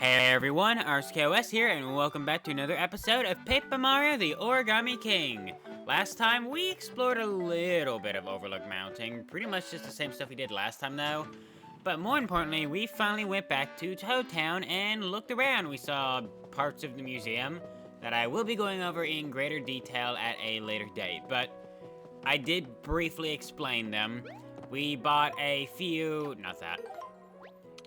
Hey everyone, RSKOS here, and welcome back to another episode of Paper Mario: The Origami King. Last time, we explored a little bit of Overlook Mountain, pretty much just the same stuff we did last time though. But more importantly, we finally went back to Toad Town and looked around. We saw parts of the museum that I will be going over in greater detail at a later date, but I did briefly explain them. We bought a few,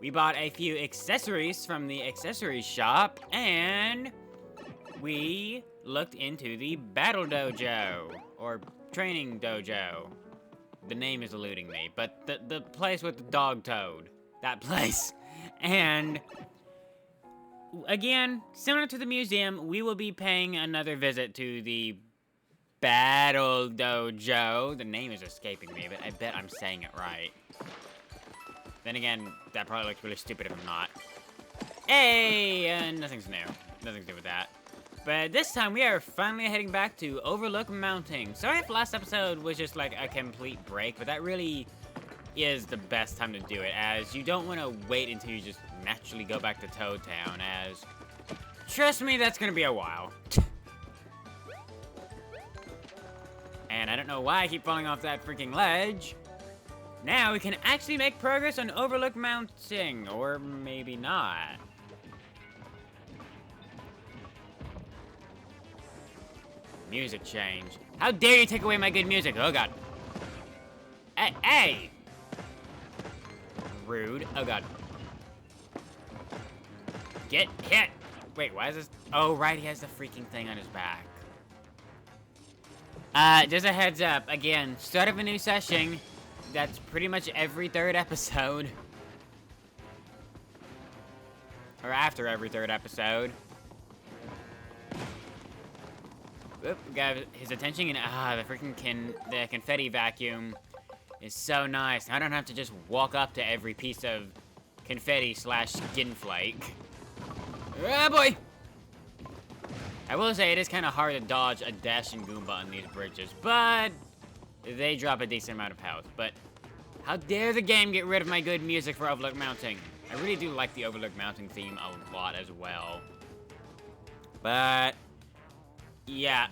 we bought a few accessories from the accessories shop, and we looked into the battle dojo, or training dojo. The name is eluding me, but the place with the dog toad. That place. And again, similar to the museum, we will be paying another visit to the battle dojo. The name is escaping me, but I bet I'm saying it right. Then again, that probably looks really stupid if I'm not. Hey! Nothing's new. Nothing to do with that. But this time, we are finally heading back to Overlook Mountain. Sorry if last episode was just like a complete break, but that really is the best time to do it, as you don't want to wait until you just naturally go back to Toad Town, as... Trust me, that's gonna be a while. And I don't know why I keep falling off that freaking ledge. Now we can actually make progress on Overlook Mountain, or maybe not. Music change. How dare you take away my good music? Oh god. Hey, hey! Rude. Oh god. Get hit! Wait, why is this? Oh, right, he has the freaking thing on his back. Just a heads up. Again, start of a new session. That's pretty much every third episode. Or after every third episode. Oop, got his attention, and the freaking the confetti vacuum is so nice. I don't have to just walk up to every piece of confetti / skin flake. Ah, boy! I will say it is kind of hard to dodge a dashing Goomba on these bridges, but they drop a decent amount of health. But how dare the game get rid of my good music for Overlook Mountain? I really do like the Overlook Mountain theme a lot as well. But yeah,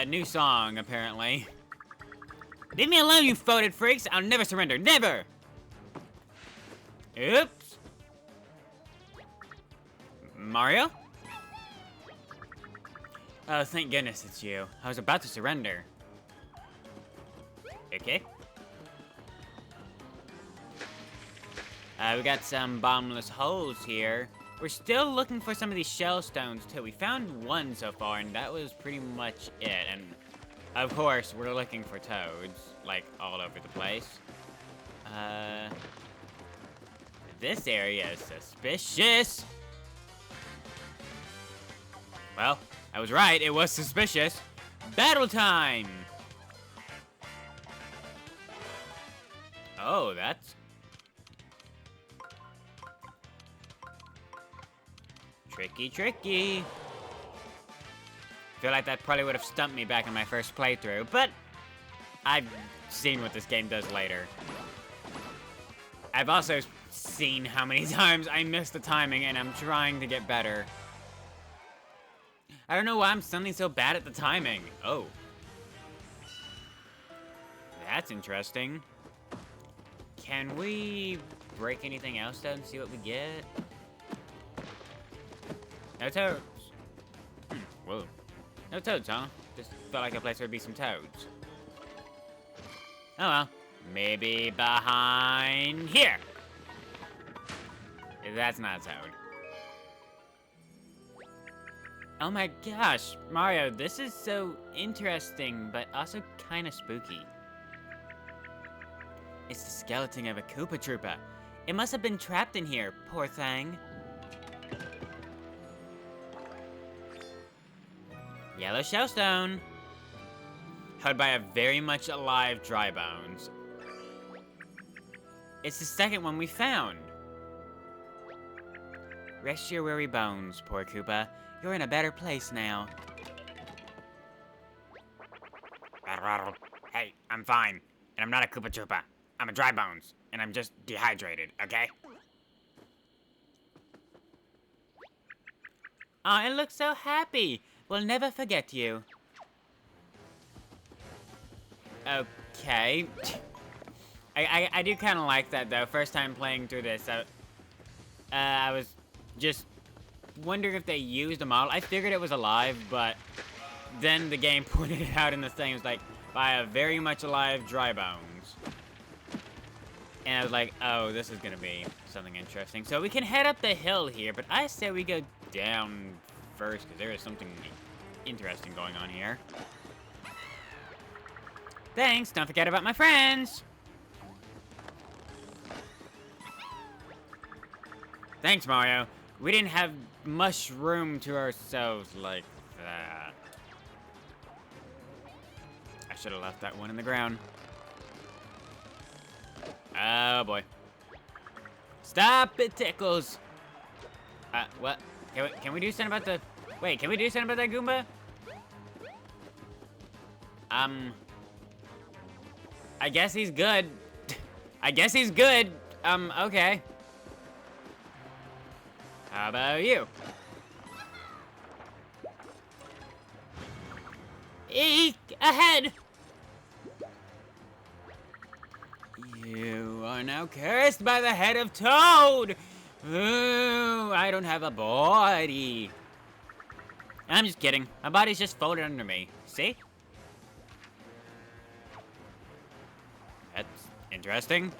new song, apparently. Leave me alone, you foated freaks! I'll never surrender, never! Oops. Mario? Oh, thank goodness it's you. I was about to surrender. Okay. We got some bottomless holes here. We're still looking for some of these shell stones, too. We found one so far, and that was pretty much it. And, of course, we're looking for toads, like, all over the place. This area is suspicious. Well, I was right. It was suspicious. Battle time! Oh, that's... tricky, tricky. Feel like that probably would have stumped me back in my first playthrough, but I've seen what this game does later. I've also seen how many times I miss the timing, and I'm trying to get better. I don't know why I'm suddenly so bad at the timing. Oh. That's interesting. Can we break anything else down and see what we get? No toads. Whoa. No toads, huh? Just felt like a place where there'd be some toads. Oh well. Maybe behind here. That's not a toad. Oh my gosh, Mario, this is so interesting, but also kind of spooky. It's the skeleton of a Koopa Troopa. It must have been trapped in here, poor thing. Yellow shellstone. Held by a very much alive dry bones. It's the second one we found. Rest your weary bones, poor Koopa. You're in a better place now. Hey, I'm fine. And I'm not a Koopa Troopa. I'm a dry bones. And I'm just dehydrated, okay? Aw, it looks so happy. We'll never forget you. Okay. I do kind of like that, though. First time playing through this, I was just wondering if they used a model. I figured it was alive, but then the game pointed it out in the thing. It was like, by a very much alive dry bones. And I was like, oh, this is going to be something interesting. So we can head up the hill here, but I say we go down first, because there is something interesting going on here. Thanks, don't forget about my friends! Thanks, Mario. We didn't have much room to ourselves like that. I should have left that one in the ground. Oh, boy. Stop, it tickles! What? Can we do something about the... Wait, can we do something about that Goomba? I guess he's good. I guess he's good. Okay. How about you? Eek! Ahead! You are now cursed by the head of Toad! Ooh, I don't have a body. I'm just kidding. My body's just folded under me. See? That's interesting.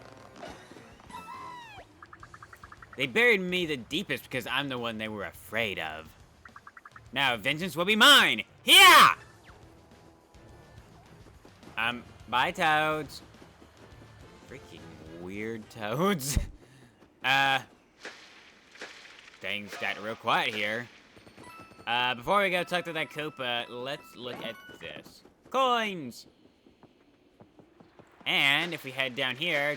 They buried me the deepest because I'm the one they were afraid of. Now vengeance will be mine! Yeah! Bye, Toads. Freaking weird Toads. Things got real quiet here. Before we go talk to that Koopa, let's look at this. Coins! And if we head down here,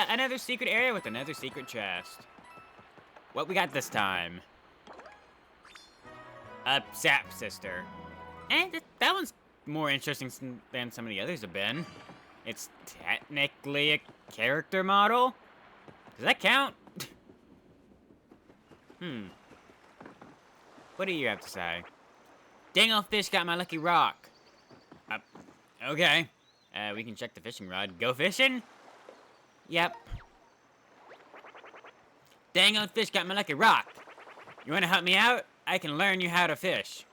another secret area with another secret chest. What we got this time? A Sap Sister. And that one's more interesting than some of the others have been. It's technically a character model? Does that count? What do you have to say? Dang old fish got my lucky rock. Okay. We can check the fishing rod. Go fishing? Yep. Dang old fish got my lucky rock. You wanna help me out? I can learn you how to fish.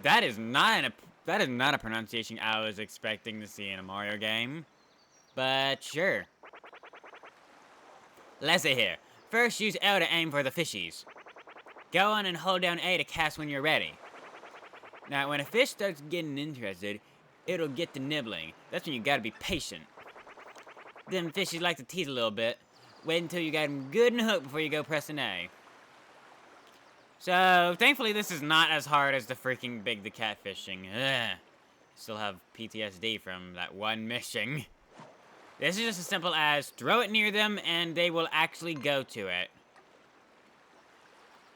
That is not a pronunciation I was expecting to see in a Mario game. But sure. Let's see here. First, use L to aim for the fishies. Go on and hold down A to cast when you're ready. Now, when a fish starts getting interested, it'll get to nibbling. That's when you gotta be patient. Them fishies like to tease a little bit. Wait until you got them good and hooked before you go pressing A. So, thankfully this is not as hard as the freaking the catfishing. Ugh. Still have PTSD from that one mission. This is just as simple as throw it near them and they will actually go to it.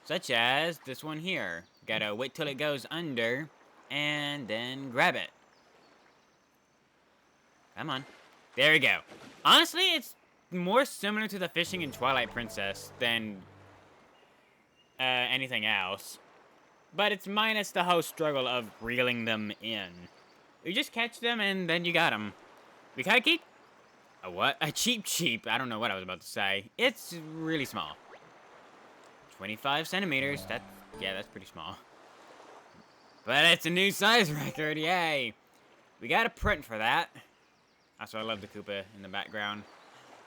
Such as this one here. Gotta wait till it goes under and then grab it. Come on. There we go. Honestly, it's more similar to the fishing in Twilight Princess than anything else. But it's minus the whole struggle of reeling them in. You just catch them and then you got them. We gotta keep... A what? A cheap. I don't know what I was about to say. It's really small. 25 centimeters. Yeah, that's pretty small. But it's a new size record. Yay. We got a print for that. Also, I love the Koopa in the background.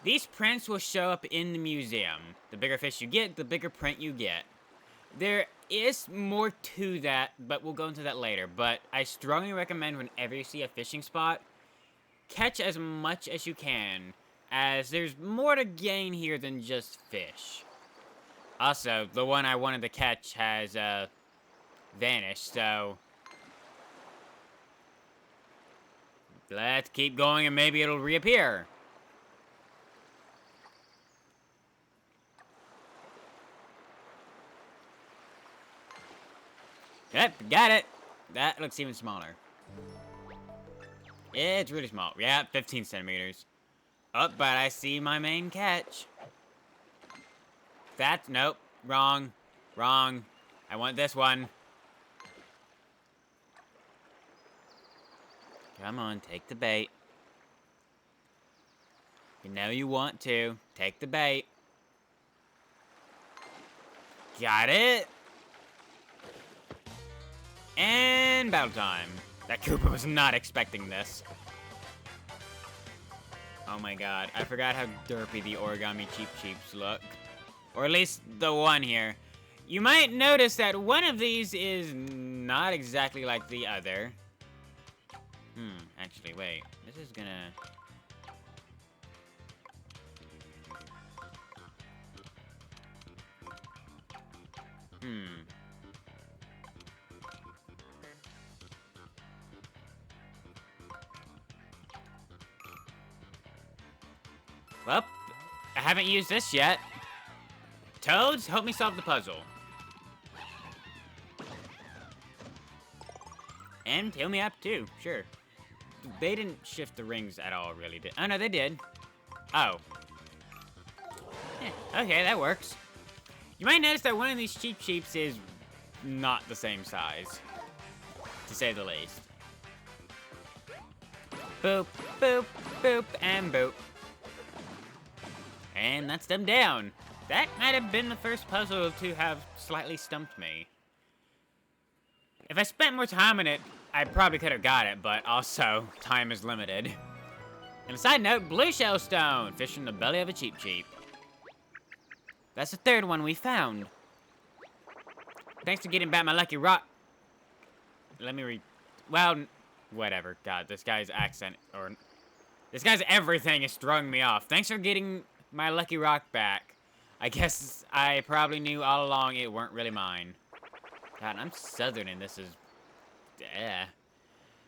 These prints will show up in the museum. The bigger fish you get, the bigger print you get. There is more to that, but we'll go into that later. But I strongly recommend whenever you see a fishing spot, catch as much as you can, as there's more to gain here than just fish. Also, the one I wanted to catch has, vanished, so... Let's keep going and maybe it'll reappear. Yep, got it. That looks even smaller. It's really small. Yeah, 15 centimeters. Oh, but I see my main catch. Nope, wrong. Wrong. I want this one. Come on, take the bait. You know you want to. Take the bait. Got it. And battle time. That Koopa was not expecting this. Oh my god, I forgot how derpy the Origami Cheep Cheeps look. Or at least the one here. You might notice that one of these is not exactly like the other. Actually, wait. This is gonna... Well, I haven't used this yet. Toads, help me solve the puzzle. And heal me up too, sure. They didn't shift the rings at all, really, did. Oh, no, they did. Oh. Okay, that works. You might notice that one of these Cheep Cheeps is not the same size, to say the least. Boop, boop, boop, and boop. And that's them down. That might have been the first puzzle to have slightly stumped me. If I spent more time on it, I probably could have got it, but also, time is limited. And a side note, blue shell stone, fish from the belly of a Cheep Cheep. That's the third one we found. Thanks for getting back my lucky rock. Let me well, whatever. God, this guy's accent, or... This guy's everything is throwing me off. Thanks for getting my lucky rock back. I guess I probably knew all along it weren't really mine. God, I'm southern and this is...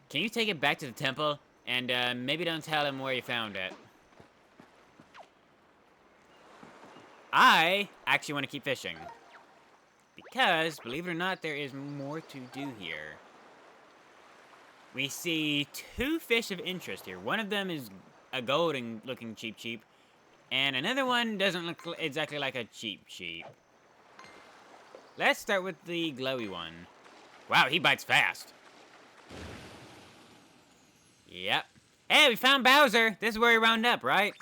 Can you take it back to the temple? And maybe don't tell him where you found it. I actually want to keep fishing. Because, believe it or not, there is more to do here. We see two fish of interest here. One of them is a golden-looking Cheep Cheep. And another one doesn't look exactly like a Cheep Cheep. Let's start with the glowy one. Wow, he bites fast. Yep. Hey, we found Bowser. This is where he wound up, right?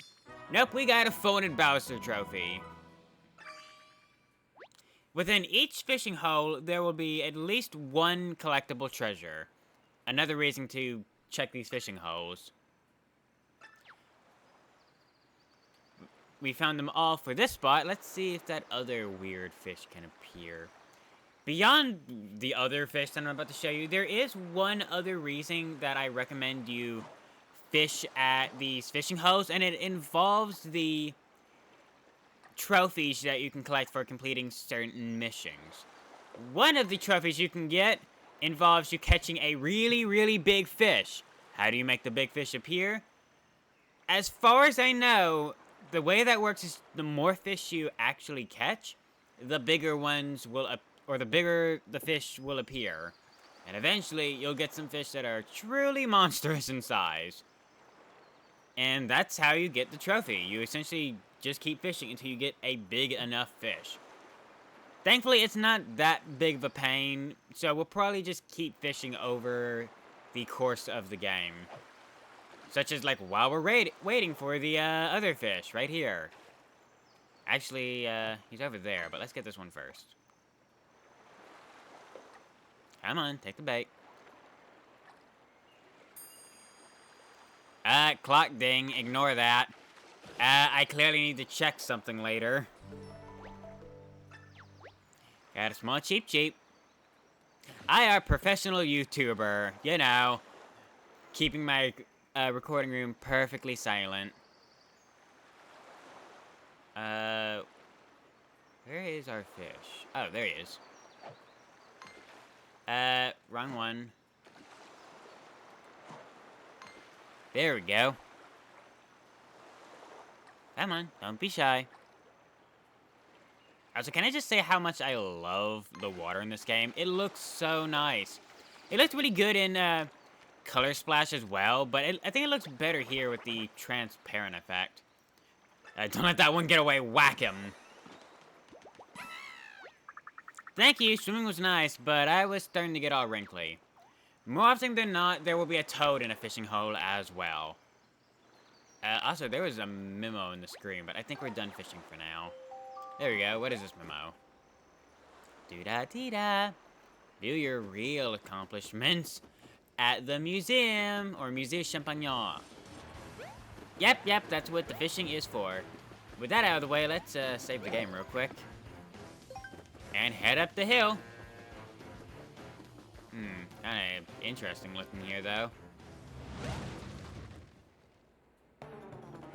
Nope, we got a folded Bowser trophy. Within each fishing hole, there will be at least one collectible treasure. Another reason to check these fishing holes. We found them all for this spot. Let's see if that other weird fish can appear. Beyond the other fish that I'm about to show you, there is one other reason that I recommend you fish at these fishing holes, and it involves the trophies that you can collect for completing certain missions. One of the trophies you can get involves you catching a really, really big fish. How do you make the big fish appear? As far as I know, the way that works is the more fish you actually catch, the bigger ones will or the bigger the fish will appear. And eventually, you'll get some fish that are truly monstrous in size. And that's how you get the trophy. You essentially just keep fishing until you get a big enough fish. Thankfully, it's not that big of a pain, so we'll probably just keep fishing over the course of the game. Such as, like, while we're waiting for the other fish, right here. Actually, he's over there, but let's get this one first. Come on, take the bait. Clock ding, ignore that. I clearly need to check something later. Got a small Cheep Cheep. I are a professional YouTuber, you know. Keeping my recording room perfectly silent. Where is our fish? Oh, there he is. Wrong one. There we go. Come on, don't be shy. Also, can I just say how much I love the water in this game? It looks so nice. It looks really good in Color Splash as well, but I think it looks better here with the transparent effect. Don't let that one get away. Whack him. Thank you, swimming was nice, but I was starting to get all wrinkly. More often than not, there will be a toad in a fishing hole as well. Also, there was a memo in the screen, but I think we're done fishing for now. There we go. What is this memo? Doo-da-dee-da. View your real accomplishments at the museum, or Musée Champagnon. Yep, that's what the fishing is for. With that out of the way, let's save the game real quick. And head up the hill. Kinda interesting looking here, though.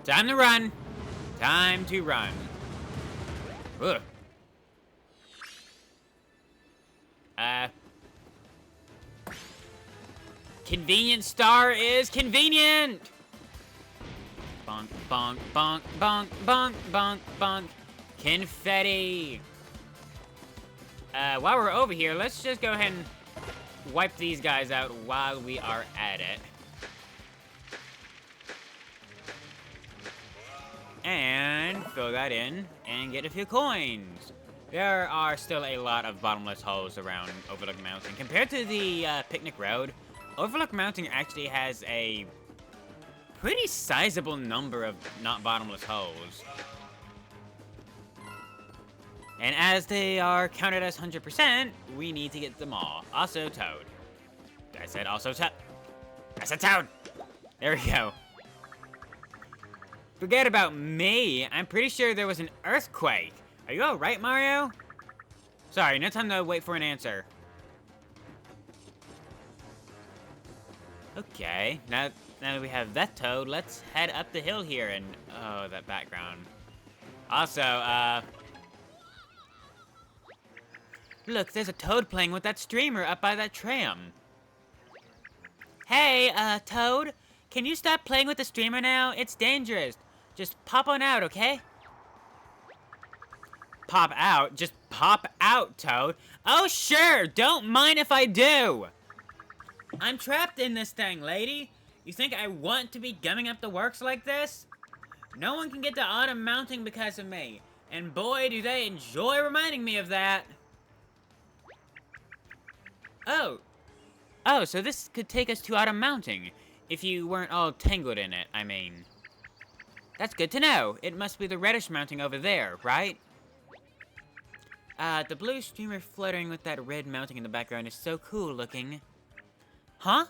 Time to run! Time to run. Ugh. Convenient star is convenient! Bonk, bonk, bonk, bonk, bonk, bonk, bonk. Confetti! While we're over here, let's just go ahead and wipe these guys out while we are at it. And fill that in and get a few coins. There are still a lot of bottomless holes around Overlook Mountain. Compared to the Picnic Road, Overlook Mountain actually has a pretty sizable number of not bottomless holes. And as they are counted as 100%, we need to get them all. Also Toad. I said also Toad. I said Toad! There we go. Forget about me. I'm pretty sure there was an earthquake. Are you alright, Mario? Sorry, no time to wait for an answer. Okay, now that we have that Toad, let's head up the hill here and... Oh, that background. Also, look, there's a Toad playing with that streamer up by that tram. Hey, Toad, can you stop playing with the streamer now? It's dangerous. Just pop on out, okay? Pop out? Just pop out, Toad. Oh, sure, don't mind if I do. I'm trapped in this thing, lady. You think I want to be gumming up the works like this? No one can get to Autumn Mountain because of me. And boy, do they enjoy reminding me of that. Oh, so this could take us to Autumn Mountain. If you weren't all tangled in it, I mean. That's good to know. It must be the reddish mountain over there, right? The blue streamer fluttering with that red mountain in the background is so cool looking. Huh?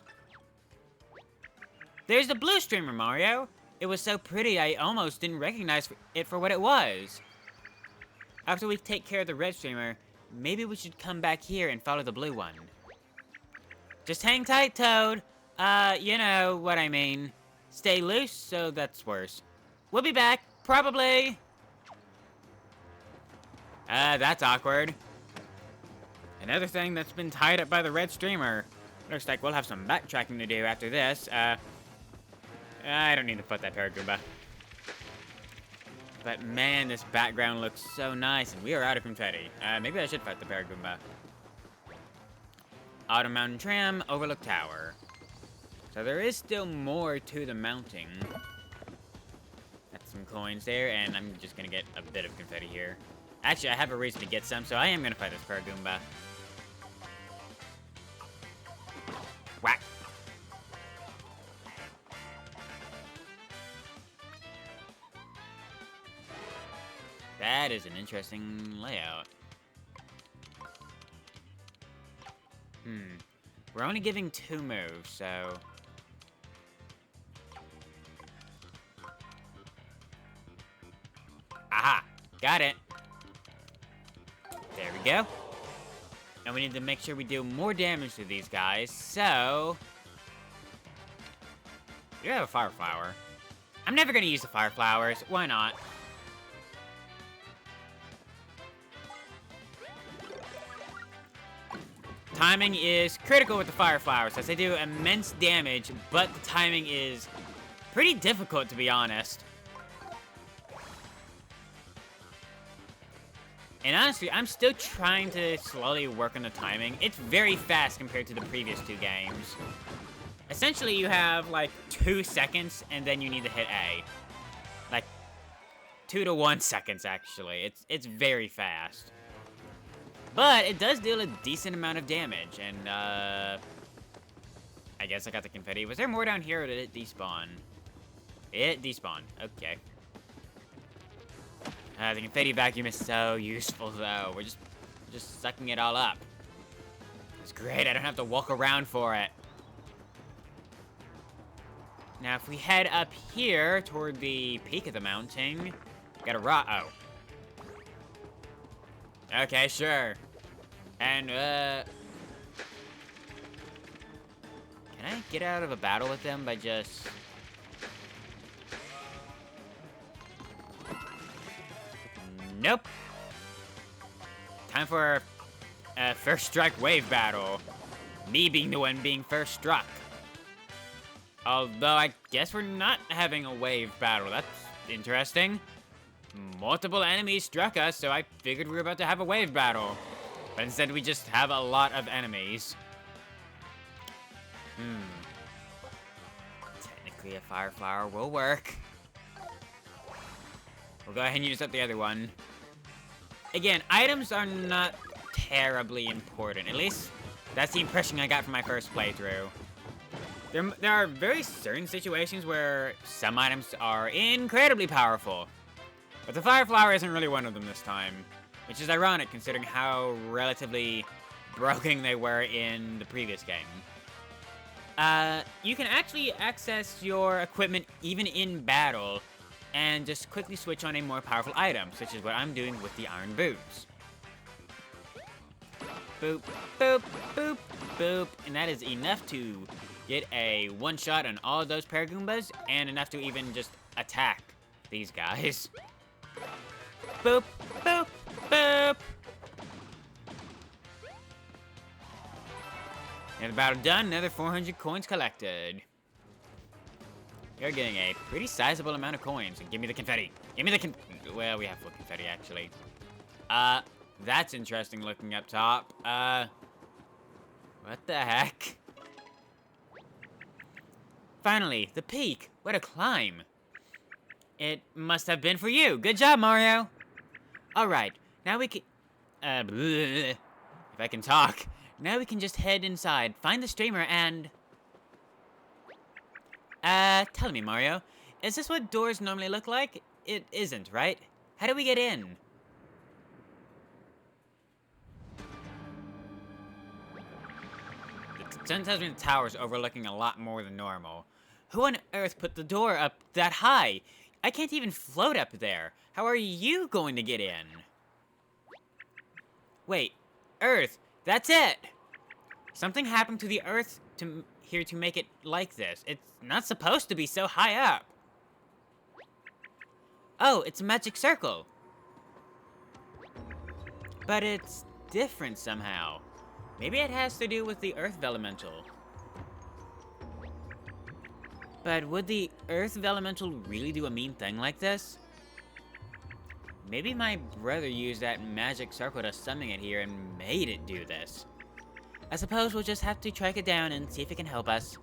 There's the blue streamer, Mario. It was so pretty I almost didn't recognize it for what it was. After we take care of the red streamer, maybe we should come back here and follow the blue one. Just hang tight, Toad. You know what I mean. Stay loose, so that's worse. We'll be back, probably. That's awkward. Another thing that's been tied up by the red streamer. Looks like we'll have some backtracking to do after this. I don't need to put that Paragoomba. But man, this background looks so nice, and we are out of confetti. Maybe I should fight the Paragoomba. Autumn Mountain Tram, Overlook Tower. So there is still more to the mounting. That's some coins there, and I'm just gonna get a bit of confetti here. Actually, I have a reason to get some, so I am gonna fight this Paragoomba. Whack! That is an interesting layout. We're only giving 2 moves, so... Aha! Got it! There we go. And we need to make sure we do more damage to these guys, so... You have a fire flower. I'm never gonna use the fire flowers. Why not? Timing is critical with the fire flowers, as they do immense damage, but the timing is pretty difficult, to be honest. And honestly, I'm still trying to slowly work on the timing. It's very fast compared to the previous 2 games. Essentially, you have, like, 2 seconds, and then you need to hit A. Like, 2 to 1 seconds, actually. It's very fast. But it does deal a decent amount of damage, and, I guess I got the confetti. Was there more down here, or did it despawn? It despawned. Okay. The confetti vacuum is so useful, though. We're just sucking it all up. It's great. I don't have to walk around for it. Now, if we head up here toward the peak of the mountain, got a rock. Oh. Okay, sure. And, can I get out of a battle with them by just... Nope. Time for a first strike wave battle. Me being the one being first struck. Although I guess we're not having a wave battle. That's interesting. Multiple enemies struck us, so I figured we were about to have a wave battle. But instead we just have a lot of enemies. Technically a fire flower will work. We'll go ahead and use up the other one. Again, items are not terribly important. At least, that's the impression I got from my first playthrough. There are very certain situations where some items are incredibly powerful. But the fire flower isn't really one of them this time. Which is ironic, considering how relatively broken they were in the previous game. You can actually access your equipment even in battle, and just quickly switch on a more powerful item, such as what I'm doing with the iron boots. Boop, boop, boop, boop. And that is enough to get a one-shot on all of those Paragoombas, and enough to even just attack these guys. Boop, boop, boop. Another battle done, another 400 coins collected. You're getting a pretty sizable amount of coins. And give me the confetti. Give me the well, we have full confetti, actually. That's interesting looking up top. What the heck? Finally, the peak. What a climb. It must have been for you. Good job, Mario. Alright, now we can... if I can talk. Now we can just head inside, find the streamer, and... tell me, Mario. Is this what doors normally look like? It isn't, right? How do we get in? The 10,000 towers overlooking a lot more than normal. Who on earth put the door up that high? I can't even float up there. How are you going to get in? Wait, Earth, that's it! Something happened to the Earth here to make it like this. It's not supposed to be so high up. Oh, it's a magic circle. But it's different somehow. Maybe it has to do with the Earth Elemental. But would the Earth Elemental really do a mean thing like this? Maybe my brother used that magic circle to summon it here and made it do this. I suppose we'll just have to track it down and see if it can help us.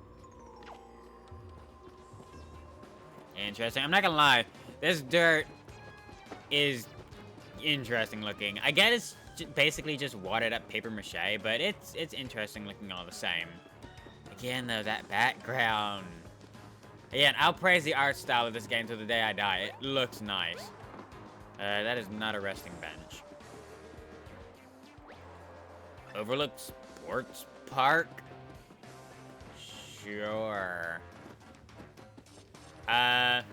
Interesting. I'm not gonna lie. This dirt is interesting looking. I guess it's basically just watered up paper mache, but it's interesting looking all the same. Again, though, that background. Again, I'll praise the art style of this game till the day I die. It looks nice. That is not a resting bench. Overlook Sports Park? Sure. Yeah.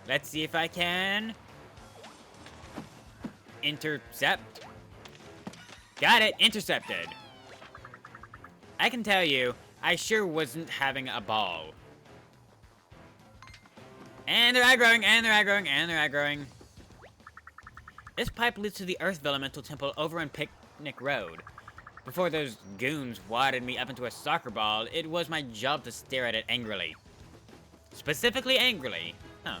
Let's see if I can intercept. Got it, intercepted. I can tell you, I sure wasn't having a ball. And they're aggroing, and they're aggroing, and they're aggroing. This pipe leads to the Earth Elemental Temple over on Picnic Road. Before those goons wadded me up into a soccer ball, it was my job to stare at it angrily. Specifically angrily. Huh.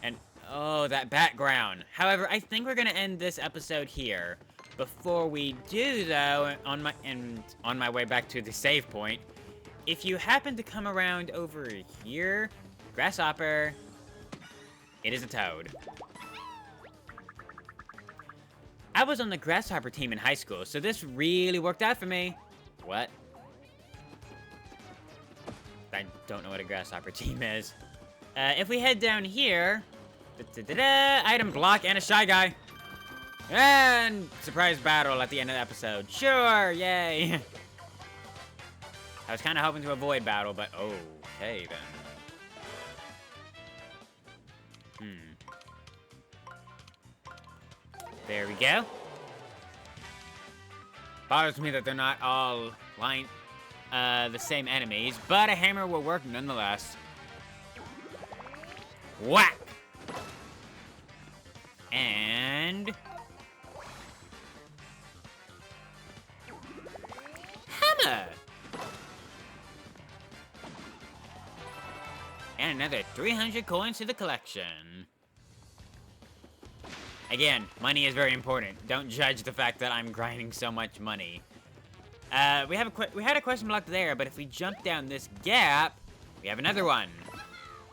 And, oh, that background. However, I think we're gonna end this episode here. Before we do, though, on my way back to the save point, if you happen to come around over here, Grasshopper, It is a toad. I was on the grasshopper team in high school, so this really worked out for me. What? I don't know what a grasshopper team is. If we head down here... item block and a Shy Guy. And surprise battle at the end of the episode. Sure, yay. I was kind of hoping to avoid battle, but okay then. There we go. Bothers me that they're not all the same enemies, but a hammer will work nonetheless. Whack! And... hammer! And another 300 coins to the collection. Again, money is very important. Don't judge the fact that I'm grinding so much money. We had a question block there, but if we jump down this gap, we have another one.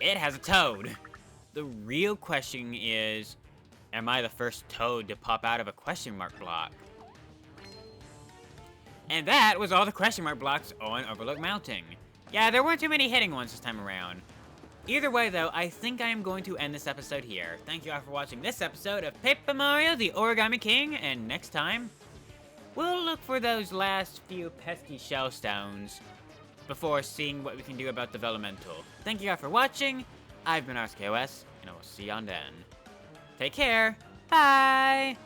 It has a toad. The real question is, am I the first toad to pop out of a question mark block? And that was all the question mark blocks on Overlook Mountain. Yeah, there weren't too many hitting ones this time around. Either way, though, I think I am going to end this episode here. Thank you all for watching this episode of Paper Mario, the Origami King, and next time, we'll look for those last few pesky shell stones before seeing what we can do about developmental. Thank you all for watching. I've been RSKOS, and I will see you on then. Take care. Bye!